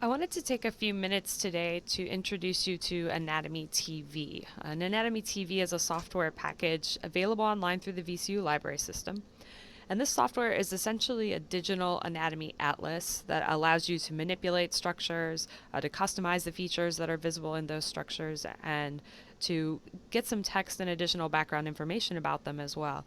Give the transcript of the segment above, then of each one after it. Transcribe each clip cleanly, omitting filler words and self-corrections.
I wanted to take a few minutes today to introduce you to AnatomyTV. An AnatomyTV is a software package available online through the VCU library system. And this software is essentially a digital anatomy atlas that allows you to manipulate structures, to customize the features that are visible in those structures, and to get some text and additional background information about them as well.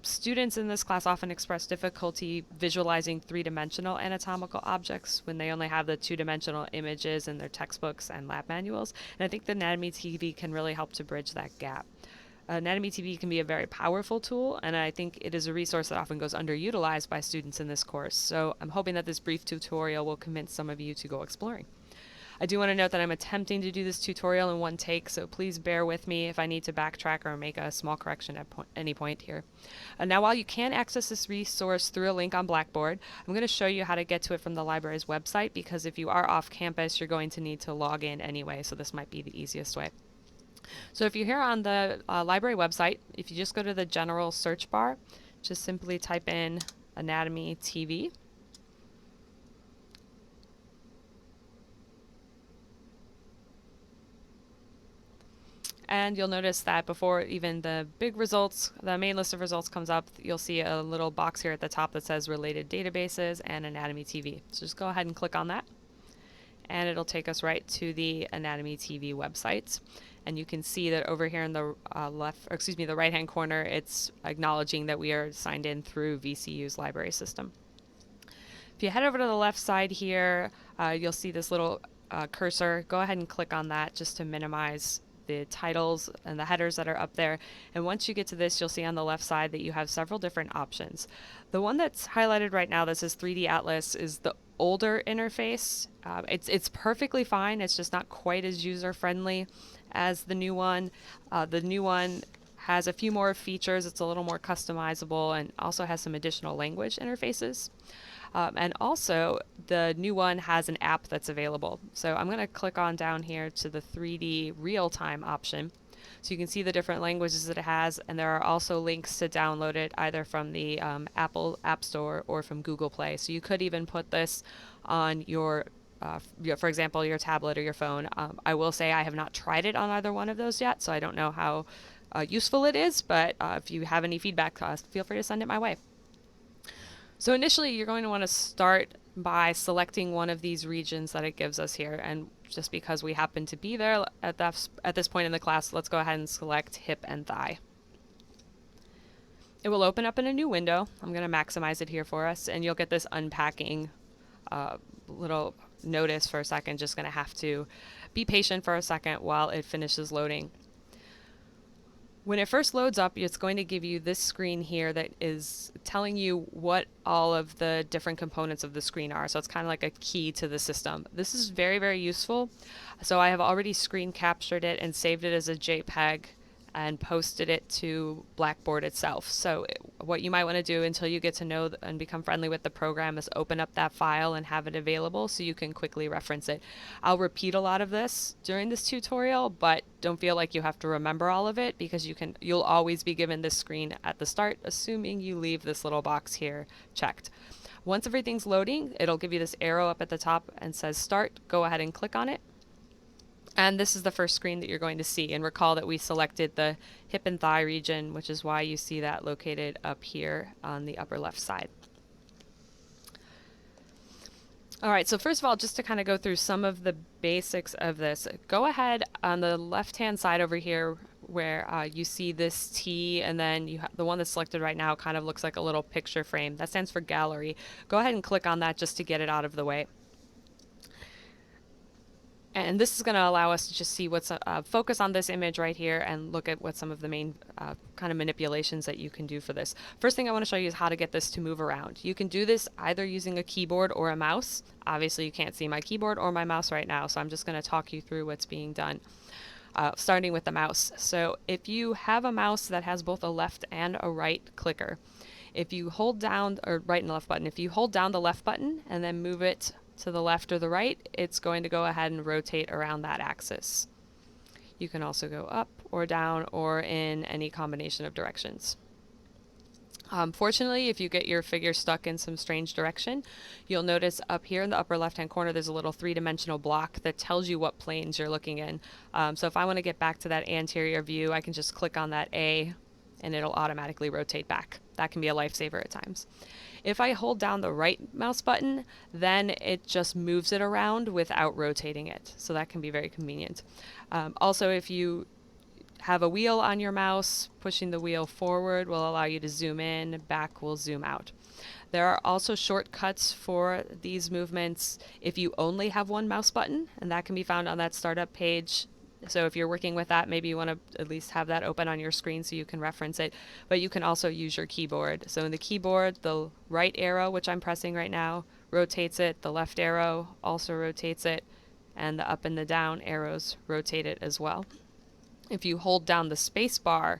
Students in this class often express difficulty visualizing three-dimensional anatomical objects when they only have the two-dimensional images in their textbooks and lab manuals, and I think the AnatomyTV can really help to bridge that gap. AnatomyTV can be a very powerful tool, and I think it is a resource that often goes underutilized by students in this course, so I'm hoping that this brief tutorial will convince some of you to go exploring. I do want to note that I'm attempting to do this tutorial in one take, so please bear with me if I need to backtrack or make a small correction at any point here. Now, while you can access this resource through a link on Blackboard, I'm going to show you how to get to it from the library's website, because if you are off campus, you're going to need to log in anyway, so this might be the easiest way. So if you're here on the library website, if you just go to the general search bar, just simply type in AnatomyTV. And you'll notice that before even the big results, the main list of results comes up, you'll see a little box here at the top that says related databases and AnatomyTV. So just go ahead and click on that, and it'll take us right to the AnatomyTV website. And you can see that over here in the the right-hand corner, it's acknowledging that we are signed in through VCU's library system. If you head over to the left side here, you'll see this little cursor. Go ahead and click on that just to minimize the titles and the headers that are up there. And once you get to this, you'll see on the left side that you have several different options. The one that's highlighted right now that says 3D Atlas is the older interface. It's perfectly fine. It's just not quite as user-friendly as the new one. The new one has a few more features. It's a little more customizable and also has some additional language interfaces. And also, the new one has an app that's available. So I'm going to click on down here to the 3D real-time option. So you can see the different languages that it has, and there are also links to download it either from the Apple App Store or from Google Play. So you could even put this on your for example, your tablet or your phone. I will say I have not tried it on either one of those yet, so I don't know how useful it is, but if you have any feedback, feel free to send it my way. So initially, you're going to want to start by selecting one of these regions that it gives us here, and just because we happen to be there at this point in the class, let's go ahead and select hip and thigh. It will open up in a new window. I'm going to maximize it here for us, and you'll get this unpacking little notice for a second. Just going to have to be patient for a second while it finishes loading. When it first loads up, it's going to give you this screen here that is telling you what all of the different components of the screen are. So it's kind of like a key to the system. This is very, very useful. So I have already screen captured it and saved it as a JPEG and posted it to Blackboard itself. So what you might want to do until you get to know and become friendly with the program is open up that file and have it available so you can quickly reference it. I'll repeat a lot of this during this tutorial, but don't feel like you have to remember all of it, because you'll always be given this screen at the start, assuming you leave this little box here checked. Once everything's loading, it'll give you this arrow up at the top and says start. Go ahead and click on it. And this is the first screen that you're going to see. And recall that we selected the hip and thigh region, which is why you see that located up here on the upper left side. All right, so first of all, just to kind of go through some of the basics of this, go ahead on the left-hand side over here where you see this T, and then you the one that's selected right now kind of looks like a little picture frame. That stands for gallery. Go ahead and click on that just to get it out of the way. And this is going to allow us to just see what's focus on this image right here and look at what some of the main kind of manipulations that you can do for this. First thing I want to show you is how to get this to move around. You can do this either using a keyboard or a mouse. Obviously, you can't see my keyboard or my mouse right now, so I'm just going to talk you through what's being done. Starting with the mouse. So if you have a mouse that has both a left and a right clicker, if you hold down, or right and left button, if you hold down the left button and then move it to the left or the right, it's going to go ahead and rotate around that axis. You can also go up or down or in any combination of directions. Fortunately, if you get your figure stuck in some strange direction, you'll notice up here in the upper left-hand corner, there's a little three-dimensional block that tells you what planes you're looking in. So if I want to get back to that anterior view, I can just click on that A and it'll automatically rotate back. That can be a lifesaver at times. If I hold down the right mouse button, then it just moves it around without rotating it. So that can be very convenient. Also, if you have a wheel on your mouse, pushing the wheel forward will allow you to zoom in, back will zoom out. There are also shortcuts for these movements if you only have one mouse button, and that can be found on that startup page. So if you're working with that, maybe you want to at least have that open on your screen so you can reference it. But you can also use your keyboard. So in the keyboard, the right arrow, which I'm pressing right now, rotates it. The left arrow also rotates it. And the up and the down arrows rotate it as well. If you hold down the space bar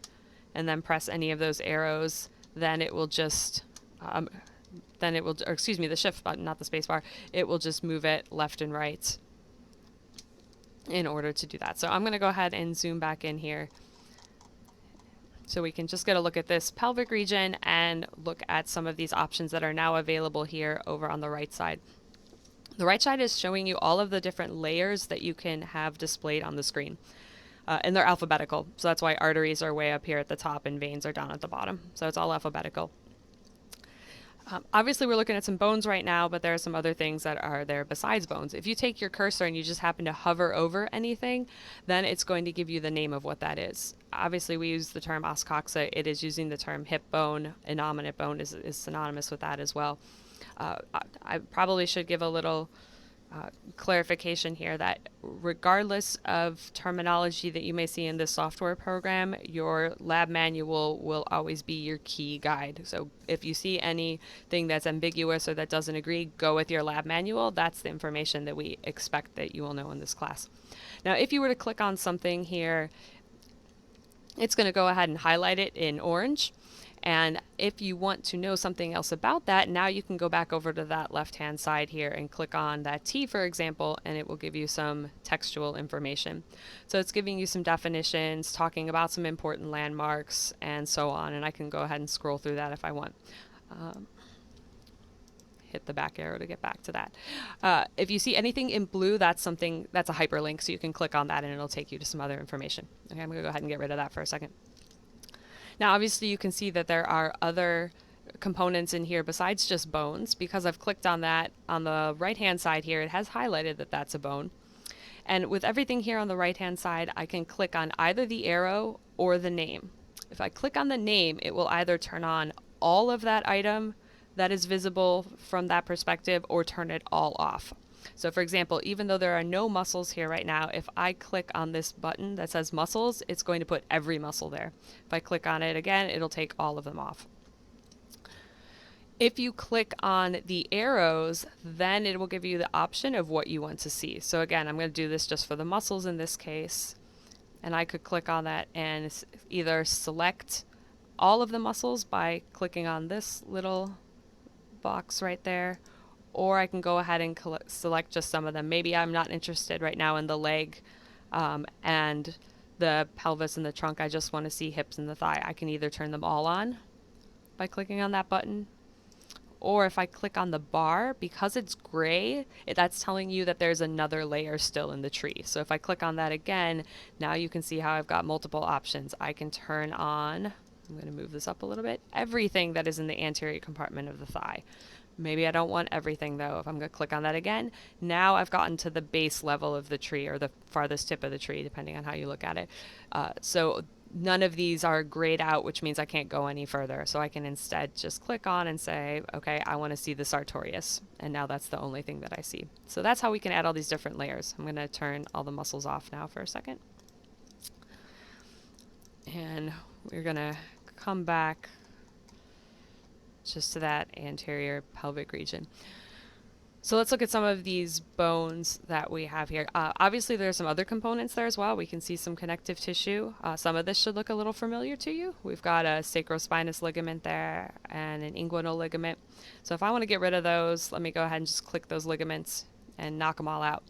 and then press any of those arrows, then it will just, the shift button, not the space bar, it will just move it left and right in order to do that. So I'm going to go ahead and zoom back in here so we can just get a look at this pelvic region and look at some of these options that are now available here over on the right side. The right side is showing you all of the different layers that you can have displayed on the screen. And they're alphabetical, so that's why arteries are way up here at the top and veins are down at the bottom. So it's all alphabetical. Obviously, we're looking at some bones right now, but there are some other things that are there besides bones. If you take your cursor and you just happen to hover over anything, then it's going to give you the name of what that is. Obviously, we use the term os coxa. It is using the term hip bone. Innominate bone is synonymous with that as well. I probably should give a little clarification here that regardless of terminology that you may see in this software program, your lab manual will always be your key guide. So if you see anything that's ambiguous or that doesn't agree, go with your lab manual. That's the information that we expect that you will know in this class. Now, if you were to click on something here, it's going to go ahead and highlight it in orange. And if you want to know something else about that, now you can go back over to that left-hand side here and click on that T, for example, and it will give you some textual information. So it's giving you some definitions, talking about some important landmarks, and so on. And I can go ahead and scroll through that if I want. Hit the back arrow to get back to that. If you see anything in blue, that's a hyperlink, so you can click on that and it'll take you to some other information. Okay, I'm going to go ahead and get rid of that for a second. Now, obviously, you can see that there are other components in here besides just bones. Because I've clicked on that on the right-hand side here, it has highlighted that that's a bone. And with everything here on the right-hand side, I can click on either the arrow or the name. If I click on the name, it will either turn on all of that item that is visible from that perspective or turn it all off. So for example, even though there are no muscles here right now, if I click on this button that says muscles, it's going to put every muscle there. If I click on it again, it'll take all of them off. If you click on the arrows, then it will give you the option of what you want to see. So again, I'm going to do this just for the muscles in this case. And I could click on that and either select all of the muscles by clicking on this little box right there, or I can go ahead and select just some of them. Maybe I'm not interested right now in the leg and the pelvis and the trunk. I just want to see hips and the thigh. I can either turn them all on by clicking on that button, or if I click on the bar, because it's gray, that's telling you that there's another layer still in the tree. So if I click on that again, now you can see how I've got multiple options. I can turn on, I'm going to move this up a little bit, everything that is in the anterior compartment of the thigh. Maybe I don't want everything though. If I'm going to click on that again, now I've gotten to the base level of the tree, or the farthest tip of the tree, depending on how you look at it. So none of these are grayed out, which means I can't go any further. So I can instead just click on and say, okay, I want to see the sartorius. And now that's the only thing that I see. So that's how we can add all these different layers. I'm going to turn all the muscles off now for a second. And we're going to come back just to that anterior pelvic region. So let's look at some of these bones that we have here. Obviously, there are some other components there as well. We can see some connective tissue. Some of this should look a little familiar to you. We've got a sacrospinous ligament there and an inguinal ligament. So if I want to get rid of those, let me go ahead and just click those ligaments and knock them all out.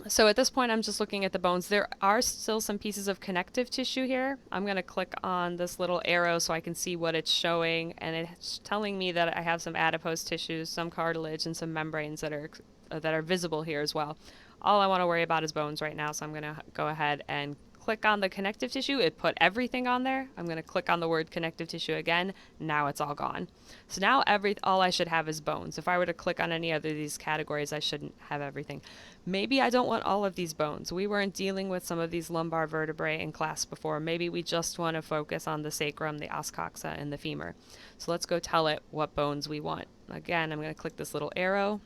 So at this point, I'm just looking at the bones. There are still some pieces of connective tissue here. I'm going to click on this little arrow so I can see what it's showing, and it's telling me that I have some adipose tissues, some cartilage, and some membranes that are visible here as well. All I want to worry about is bones right now, so I'm going to go ahead and click on the connective tissue. It put everything on there. I'm going to click on the word connective tissue again. Now it's all gone. So now all I should have is bones. If I were to click on any other of these categories, I shouldn't have everything. Maybe I don't want all of these bones. We weren't dealing with some of these lumbar vertebrae in class before. Maybe we just want to focus on the sacrum, the os coxa, and the femur. So let's go tell it what bones we want. Again, I'm going to click this little arrow,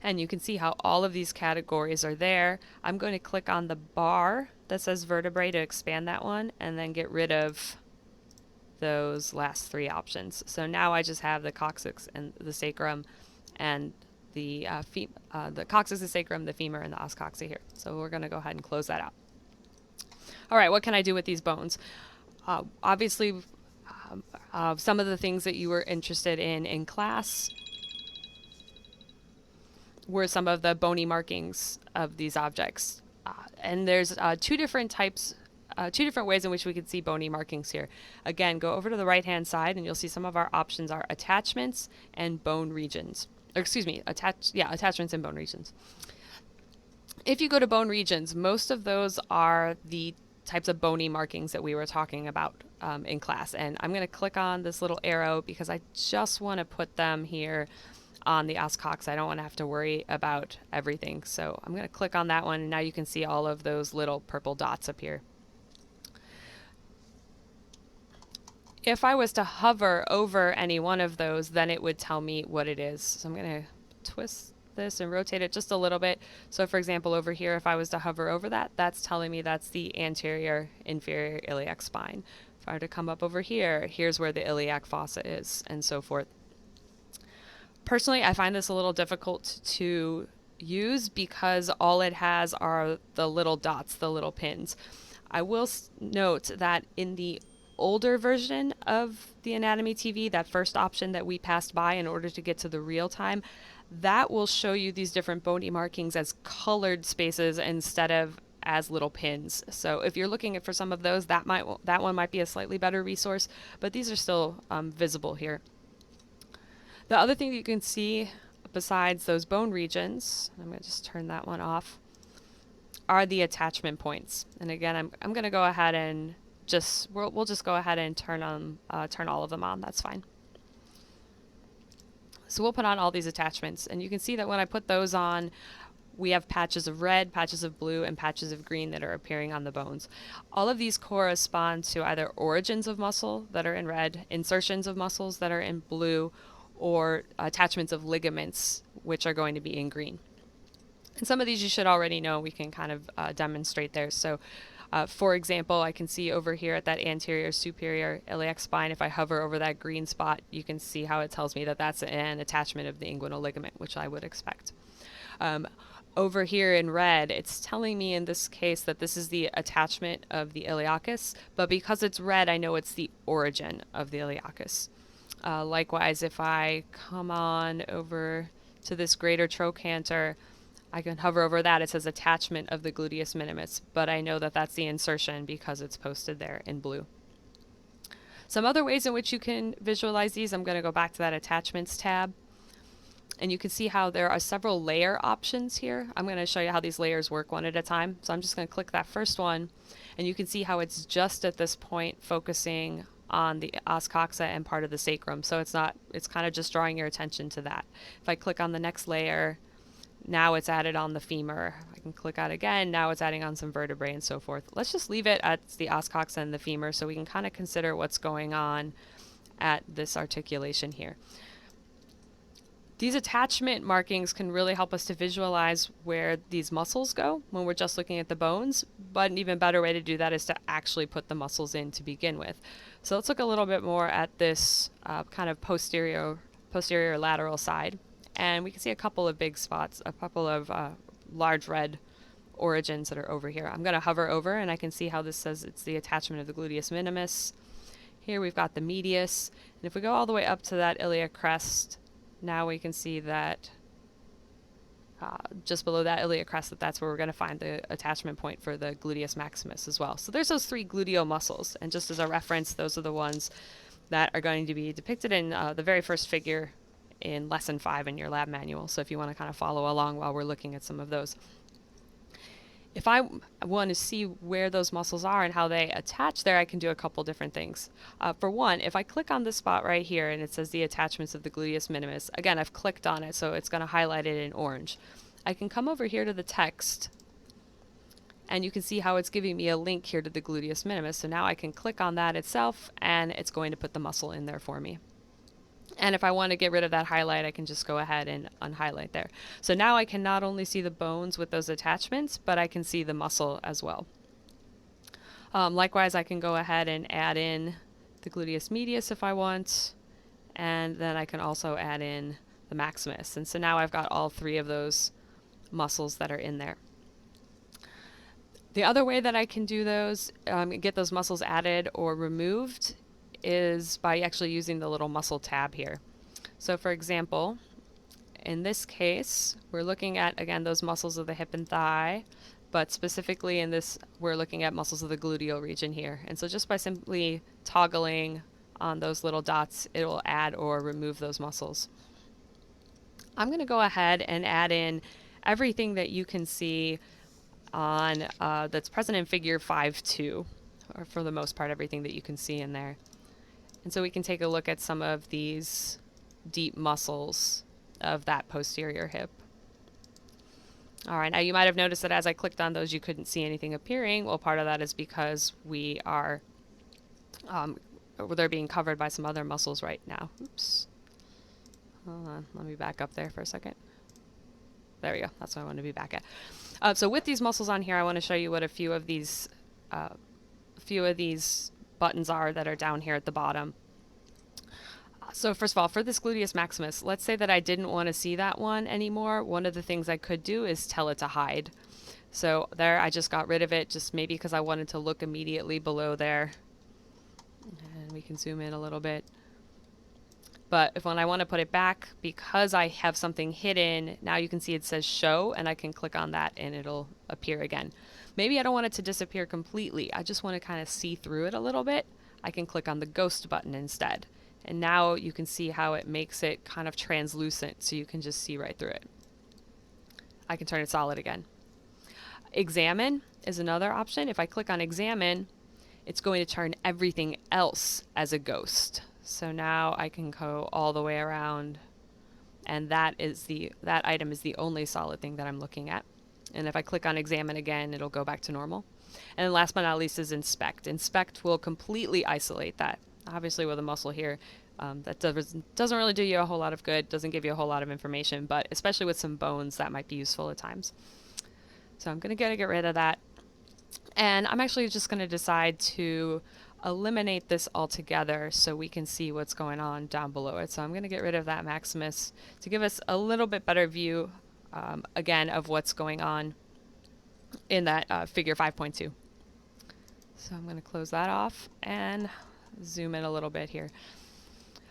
and you can see how all of these categories are there. I'm going to click on the bar that says vertebrae to expand that one, and then get rid of those last three options. So now I just have the coccyx and the sacrum, and the coccyx, the sacrum, the femur, and the os coxa here. So we're going to go ahead and close that out. All right, what can I do with these bones? Obviously, some of the things that you were interested in class were some of the bony markings of these objects. And there's two different ways in which we can see bony markings here. Again, go over to the right-hand side, and you'll see some of our options are attachments and bone regions. Or excuse me, attachments and bone regions. If you go to bone regions, most of those are the types of bony markings that we were talking about in class. And I'm going to click on this little arrow because I just want to put them here on the os coxa. I don't want to have to worry about everything. So I'm going to click on that one, and now you can see all of those little purple dots up here. If I was to hover over any one of those, then it would tell me what it is. So I'm going to twist this and rotate it just a little bit. So for example, over here, if I was to hover over that, that's telling me that's the anterior inferior iliac spine. If I were to come up over here, here's where the iliac fossa is, and so forth. Personally, I find this a little difficult to use because all it has are the little dots, the little pins. I will note that in the older version of the AnatomyTV, that first option that we passed by in order to get to the real time, that will show you these different bony markings as colored spaces instead of as little pins. So if you're looking for some of those, that one might be a slightly better resource, but these are still visible here. The other thing that you can see besides those bone regions, I'm going to just turn that one off, are the attachment points. And again, I'm going to go ahead and we'll just go ahead and turn all of them on. That's fine. So we'll put on all these attachments, and you can see that when I put those on, we have patches of red, patches of blue, and patches of green that are appearing on the bones. All of these correspond to either origins of muscle that are in red, insertions of muscles that are in blue, or attachments of ligaments, which are going to be in green. And some of these you should already know. We can kind of demonstrate there. So for example, I can see over here at that anterior superior iliac spine, if I hover over that green spot, you can see how it tells me that that's an attachment of the inguinal ligament, which I would expect. Over here in red, it's telling me in this case that this is the attachment of the iliacus, but because it's red, I know it's the origin of the iliacus. Likewise, if I come on over to this greater trochanter, I can hover over that. It says attachment of the gluteus minimus, but I know that that's the insertion because it's posted there in blue. Some other ways in which you can visualize these, I'm going to go back to that attachments tab, and you can see how there are several layer options here. I'm going to show you how these layers work one at a time. So I'm just going to click that first one, and you can see how it's just at this point focusing on the os coxa and part of the sacrum. So it's kind of just drawing your attention to that. If I click on the next layer, now it's added on the femur. I can click out again. Now it's adding on some vertebrae and so forth. Let's just leave it at the os coxa and the femur so we can kind of consider what's going on at this articulation here. These attachment markings can really help us to visualize where these muscles go when we're just looking at the bones, but an even better way to do that is to actually put the muscles in to begin with. So let's look a little bit more at this kind of posterior lateral side. And we can see a couple of big spots, a couple of large red origins that are over here. I'm going to hover over, and I can see how this says it's the attachment of the gluteus minimus. Here we've got the medius. And if we go all the way up to that iliac crest, now we can see that just below that iliac crest, that's where we're going to find the attachment point for the gluteus maximus as well. So there's those 3 gluteal muscles, and just as a reference, those are the ones that are going to be depicted in the very first figure in lesson 5 in your lab manual. So if you want to kind of follow along while we're looking at some of those. If I want to see where those muscles are and how they attach there, I can do a couple different things. For one, if I click on this spot right here and it says the attachments of the gluteus minimus, again, I've clicked on it, so it's going to highlight it in orange. I can come over here to the text, and you can see how it's giving me a link here to the gluteus minimus. So now I can click on that itself, and it's going to put the muscle in there for me. And if I want to get rid of that highlight, I can just go ahead and unhighlight there. So now I can not only see the bones with those attachments, but I can see the muscle as well. Likewise, I can go ahead and add in the gluteus medius if I want, and then I can also add in the maximus. And so now I've got all 3 of those muscles that are in there. The other way that I can do those, get those muscles added or removed, is by actually using the little muscle tab here. So for example, in this case, we're looking at, again, those muscles of the hip and thigh, but specifically in this, we're looking at muscles of the gluteal region here. And so just by simply toggling on those little dots, it will add or remove those muscles. I'm going to go ahead and add in everything that you can see on that's present in figure 5.2, or for the most part, everything that you can see in there. And so we can take a look at some of these deep muscles of that posterior hip. All right, now you might have noticed that as I clicked on those, you couldn't see anything appearing. Well, part of that is because we are, they're being covered by some other muscles right now. Oops. Hold on, let me back up there for a second. There we go, that's what I want to be back at. So with these muscles on here, I want to show you what a few of these buttons are that are down here at the bottom. So first of all, for this gluteus maximus, let's say that I didn't want to see that one anymore. One of the things I could do is tell it to hide. So there, I just got rid of it, just maybe because I wanted to look immediately below there. And we can zoom in a little bit. But if when I want to put it back, because I have something hidden, now you can see it says show, and I can click on that and it'll appear again. Maybe I don't want it to disappear completely. I just want to kind of see through it a little bit. I can click on the ghost button instead. And now you can see how it makes it kind of translucent, so you can just see right through it. I can turn it solid again. Examine is another option. If I click on examine, it's going to turn everything else as a ghost. So now I can go all the way around, and that item is the only solid thing that I'm looking at. And if I click on examine again, it'll go back to normal. And then last but not least is inspect. Inspect will completely isolate that. Obviously with a muscle here, that doesn't really do you a whole lot of good, doesn't give you a whole lot of information, but especially with some bones, that might be useful at times. So I'm going to get rid of that. And I'm actually just going to decide to eliminate this altogether so we can see what's going on down below it. So I'm going to get rid of that maximus to give us a little bit better view, again, of what's going on in that figure 5.2. So I'm going to close that off and zoom in a little bit here.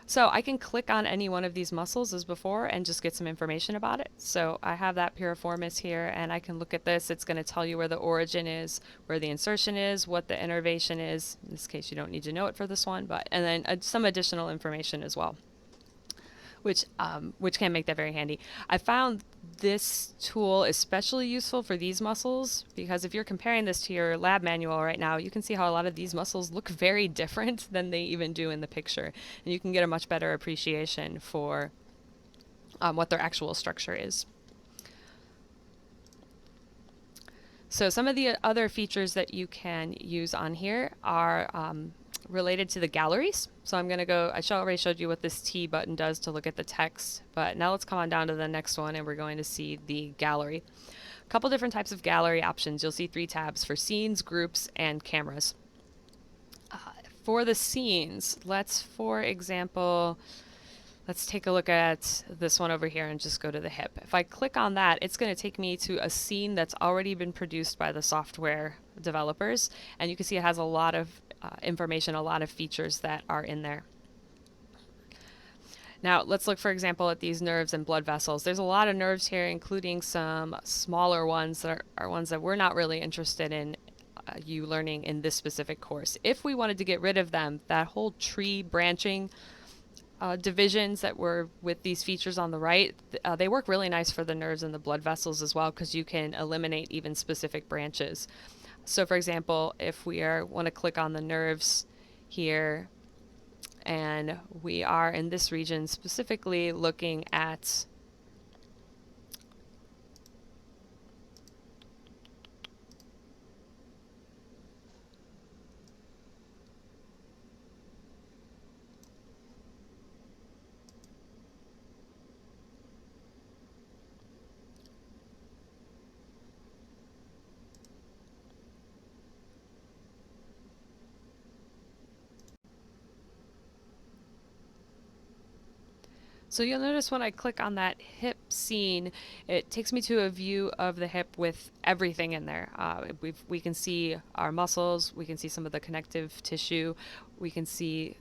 So I can click on any one of these muscles as before and just get some information about it. So I have that piriformis here, and I can look at this. It's going to tell you where the origin is, where the insertion is, what the innervation is. In this case, you don't need to know it for this one, but and then some additional information as well, which can make that very handy. I found this tool especially useful for these muscles because if you're comparing this to your lab manual right now, you can see how a lot of these muscles look very different than they even do in the picture. And you can get a much better appreciation for what their actual structure is. So some of the other features that you can use on here are related to the galleries. So I'm going to go, I already showed you what this T button does to look at the text, but now let's come on down to the next one and we're going to see the gallery. A couple different types of gallery options. You'll see 3 tabs for scenes, groups, and cameras. For the scenes, for example, let's take a look at this one over here and just go to the hip. If I click on that, it's going to take me to a scene that's already been produced by the software developers, and you can see it has a lot of information, a lot of features that are in there. Now, let's look, for example, at these nerves and blood vessels. There's a lot of nerves here, including some smaller ones that are ones that we're not really interested in you learning in this specific course. If we wanted to get rid of them, that whole tree branching divisions that were with these features on the right, they work really nice for the nerves and the blood vessels as well, because you can eliminate even specific branches. So, for example, if we want to click on the nerves here, and we are in this region specifically looking at So you'll notice when I click on that hip scene, it takes me to a view of the hip with everything in there. We can see our muscles, we can see some of the connective tissue, we can see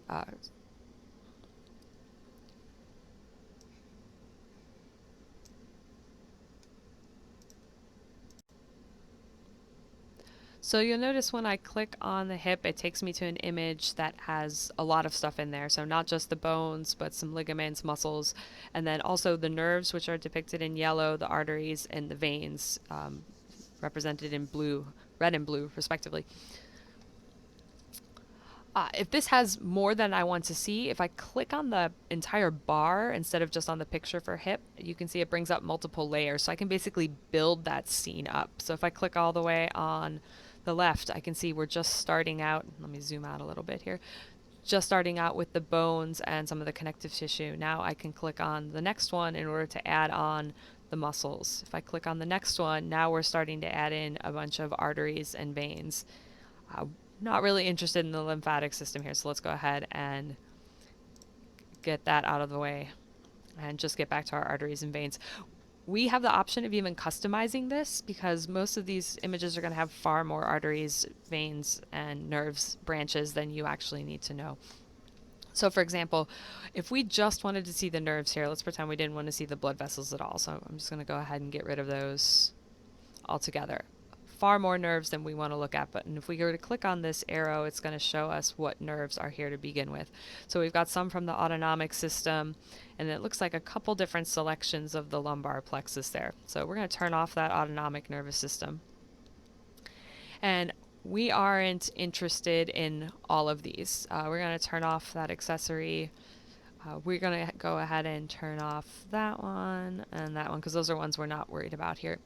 so you'll notice when I click on the hip, it takes me to an image that has a lot of stuff in there. So not just the bones, but some ligaments, muscles, and then also the nerves, which are depicted in yellow, the arteries, and the veins, represented in blue, red and blue, respectively. If this has more than I want to see, if I click on the entire bar instead of just on the picture for hip, you can see it brings up multiple layers. So I can basically build that scene up. So if I click all the way on the left, I can see we're just starting out. Let me zoom out a little bit here. Just starting out with the bones and some of the connective tissue. Now I can click on the next one in order to add on the muscles. If I click on the next one, now we're starting to add in a bunch of arteries and veins. Not really interested in the lymphatic system here, so let's go ahead and get that out of the way and just get back to our arteries and veins. We have the option of even customizing this because most of these images are going to have far more arteries, veins, and nerves branches than you actually need to know. So for example, if we just wanted to see the nerves here, let's pretend we didn't want to see the blood vessels at all. So I'm just going to go ahead and get rid of those altogether. Far more nerves than we want to look at, but if we were to click on this arrow, it's going to show us what nerves are here to begin with. So we've got some from the autonomic system, and it looks like a couple different selections of the lumbar plexus there. So we're going to turn off that autonomic nervous system. And we aren't interested in all of these. We're going to turn off that accessory. We're going to go ahead and turn off that one and that one because those are ones we're not worried about here.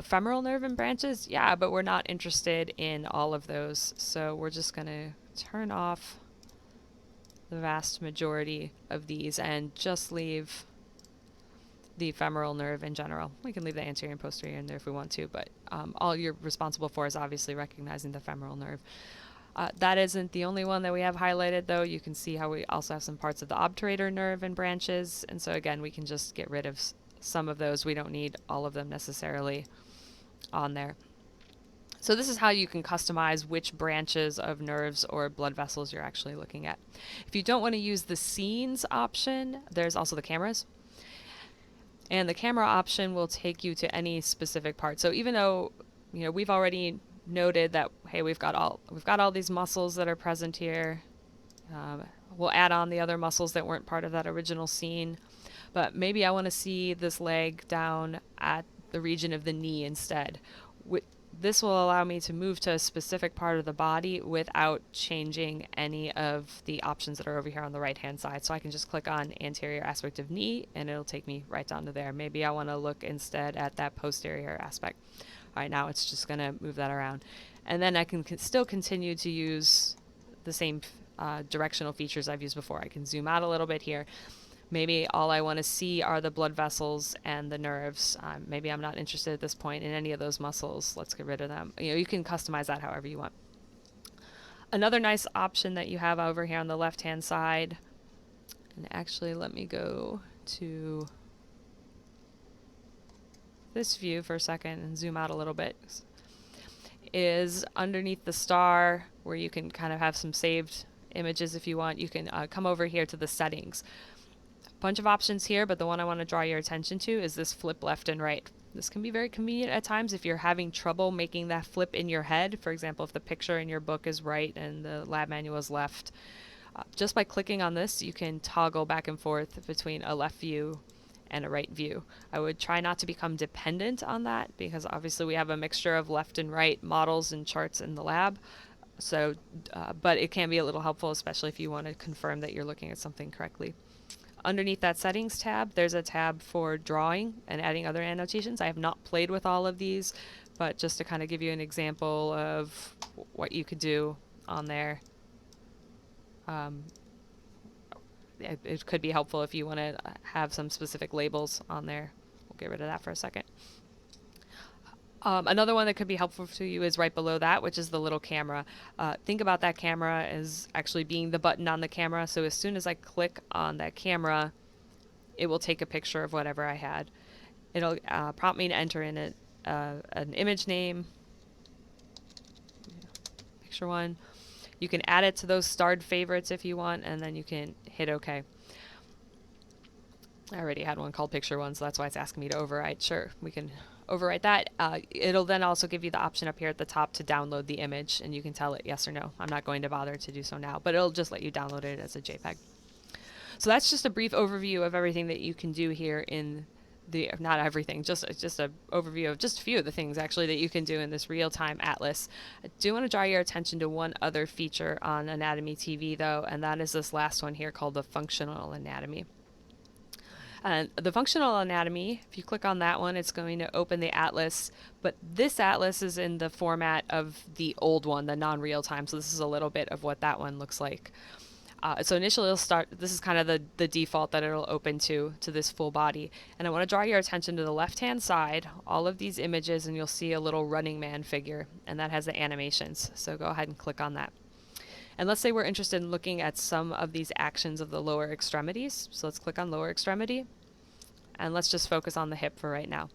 Femoral nerve and branches, yeah, but we're not interested in all of those. So we're just going to turn off the vast majority of these and just leave the femoral nerve in general. We can leave the anterior and posterior in there if we want to, but all you're responsible for is obviously recognizing the femoral nerve. That isn't the only one that we have highlighted, though. You can see how we also have some parts of the obturator nerve and branches, and so again, we can just get rid of some of those. We don't need all of them necessarily on there. So this is how you can customize which branches of nerves or blood vessels you're actually looking at. If you don't want to use the scenes option, there's also the cameras. And the camera option will take you to any specific part. So even though, you know, we've already noted that, hey, we've got all these muscles that are present here. We'll add on the other muscles that weren't part of that original scene. But maybe I want to see this leg down at the region of the knee instead. This will allow me to move to a specific part of the body without changing any of the options that are over here on the right hand side. So I can just click on anterior aspect of knee and it'll take me right down to there. Maybe I want to look instead at that posterior aspect. All right, now it's just going to move that around. And then I can still continue to use the same directional features I've used before. I can zoom out a little bit here. Maybe all I want to see are the blood vessels and the nerves. Maybe I'm not interested at this point in any of those muscles. Let's get rid of them. You know, you can customize that however you want. Another nice option that you have over here on the left-hand side, and actually let me go to this view for a second and zoom out a little bit, is underneath the star where you can kind of have some saved images if you want. You can come over here to the settings. Bunch of options here, but the one I want to draw your attention to is this flip left and right. This can be very convenient at times if you're having trouble making that flip in your head. For example, if the picture in your book is right and the lab manual is left. Just by clicking on this, you can toggle back and forth between a left view and a right view. I would try not to become dependent on that because obviously we have a mixture of left and right models and charts in the lab. So, but it can be a little helpful, especially if you want to confirm that you're looking at something correctly. Underneath that settings tab, there's a tab for drawing and adding other annotations. I have not played with all of these, but just to kind of give you an example of what you could do on there. It could be helpful if you want to have some specific labels on there. We'll get rid of that for a second. Another one that could be helpful to you is right below that, which is the little camera. Think about that camera as actually being the button on the camera. So as soon as I click on that camera, it will take a picture of whatever I had. It'll prompt me to enter in an image name, picture one. You can add it to those starred favorites if you want, and then you can hit OK. I already had one called picture one, so that's why it's asking me to overwrite. Sure, we can overwrite that. It'll then also give you the option up here at the top to download the image, and you can tell it yes or no. I'm not going to bother to do so now, but it'll just let you download it as a JPEG. So that's just a brief overview of everything that you can do here in the, not everything, just an overview of just a few of the things actually that you can do in this real-time atlas. I do want to draw your attention to one other feature on Anatomy TV though, and that is this last one here called the functional anatomy. And the functional anatomy, if you click on that one, it's going to open the atlas, but this atlas is in the format of the old one, the non-real time, so this is a little bit of what that one looks like. So initially it'll start, this is kind of the default that it'll open to this full body. And I want to draw your attention to the left-hand side, all of these images, and you'll see a little running man figure, and that has the animations. So go ahead and click on that. And let's say we're interested in looking at some of these actions of the lower extremities. So let's click on lower extremity. And let's just focus on the hip for right now.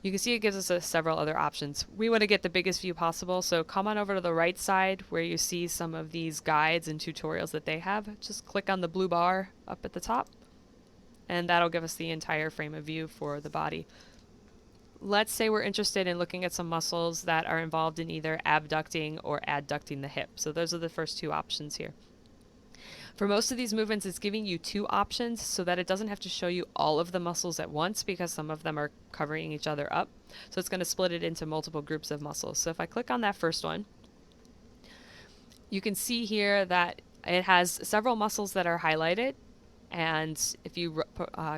You can see it gives us several other options. We want to get the biggest view possible, so come on over to the right side where you see some of these guides and tutorials that they have. Just click on the blue bar up at the top, and that'll give us the entire frame of view for the body. Let's say we're interested in looking at some muscles that are involved in either abducting or adducting the hip. So those are the first two options here. For most of these movements, it's giving you two options so that it doesn't have to show you all of the muscles at once because some of them are covering each other up. So it's going to split it into multiple groups of muscles. So if I click on that first one, you can see here that it has several muscles that are highlighted. And if you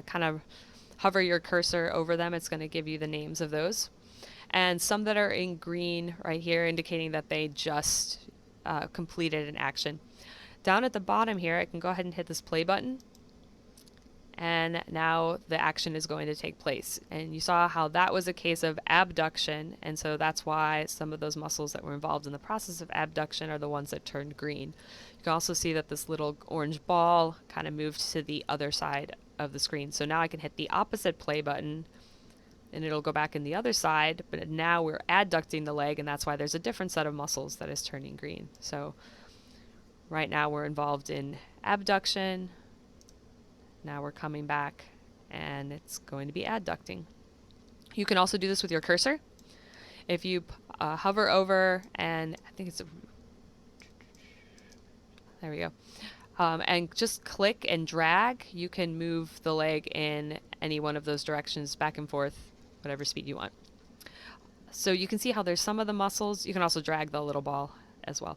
kind of hover your cursor over them, it's going to give you the names of those. And some that are in green right here, indicating that they just completed an action. Down at the bottom here, I can go ahead and hit this play button, and now the action is going to take place. And you saw how that was a case of abduction, and so that's why some of those muscles that were involved in the process of abduction are the ones that turned green. You can also see that this little orange ball kind of moved to the other side of the screen. So now I can hit the opposite play button, and it'll go back in the other side, but now we're adducting the leg, and that's why there's a different set of muscles that is turning green. So right now we're involved in abduction. Now we're coming back and it's going to be adducting. You can also do this with your cursor. If you hover over and I think it's there we go. And just click and drag, you can move the leg in any one of those directions back and forth, whatever speed you want. So you can see how there's some of the muscles. You can also drag the little ball as well.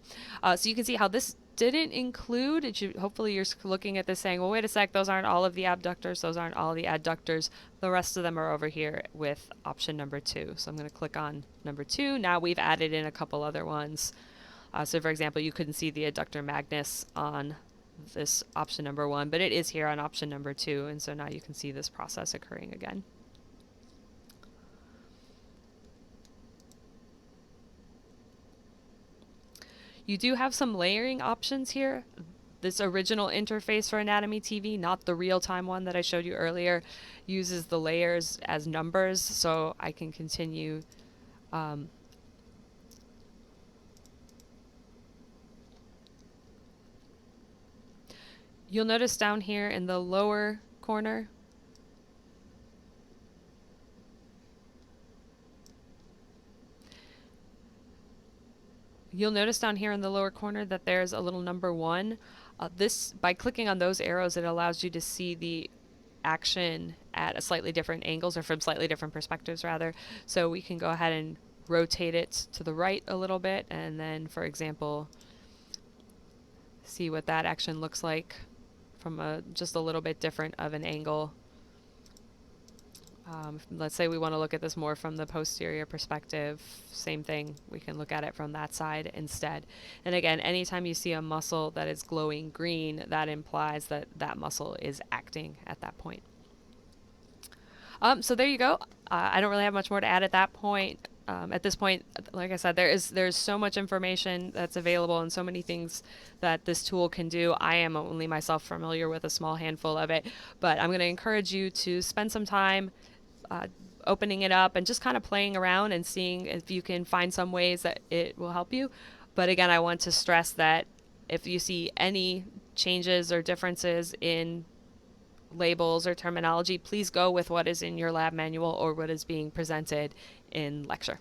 So you can see how this didn't include, hopefully you're looking at this saying, well, wait a sec, those aren't all of the abductors, those aren't all the adductors. The rest of them are over here with option number 2. So I'm going to click on number 2. Now we've added in a couple other ones. So for example, you couldn't see the adductor magnus on this option number 1, but it is here on option number 2, and so now you can see this process occurring again. You do have some layering options here. This original interface for Anatomy TV, not the real-time one that I showed you earlier, uses the layers as numbers, so I can continue. You'll notice down here in the lower corner. You'll notice down here in the lower corner that there's a little number 1. By clicking on those arrows, it allows you to see the action at a slightly different angles, or from slightly different perspectives rather. So we can go ahead and rotate it to the right a little bit, and then, for example, see what that action looks like from just a little bit different of an angle. Let's say we want to look at this more from the posterior perspective. Same thing, we can look at it from that side instead. And again, anytime you see a muscle that is glowing green, that implies that that muscle is acting at that point. So there you go. I don't really have much more to add at that point. At this point, like I said, there's so much information that's available and so many things that this tool can do. I am only myself familiar with a small handful of it, but I'm going to encourage you to spend some time opening it up and just kind of playing around and seeing if you can find some ways that it will help you. But again, I want to stress that if you see any changes or differences in labels or terminology, please go with what is in your lab manual or what is being presented in lecture.